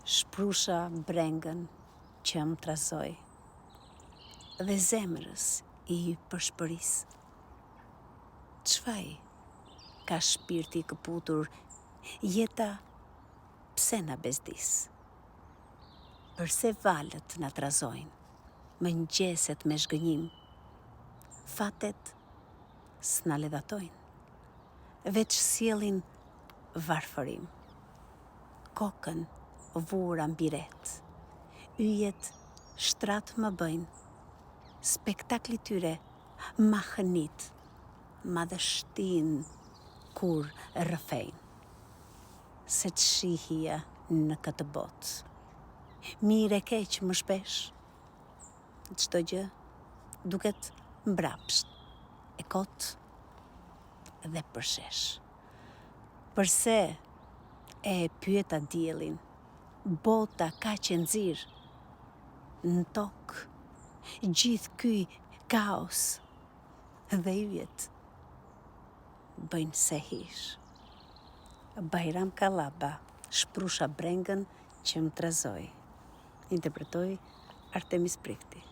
Shprusha brengën që më trazoj dhe zemrës i përshpëris. Çfaj ka shpirti i këputur, jeta pse na bezdis? Përse valët na trazojnë, mëngjeset me zhgënjim, fatet s'na ledhatojnë, veç sjellin varfërim. Kokën vura mbi ret, yjet shtrat më bëjnë, spektakli tyre ma hënit, madhështin kur rrëfejnë. Se të shihja në këtë botë, mirë e keq më shpesh, çdo gjë duket mbrapsht, e kot dhe përshesh. Përse e pyeta diellin, bota ka që nxirr, në tokë gjithë ky kaos dhe yjet bëjnë se hish. Bajram Kallaba, shprusha brengën që më trazoi. Interpretoi Artemis Prifti.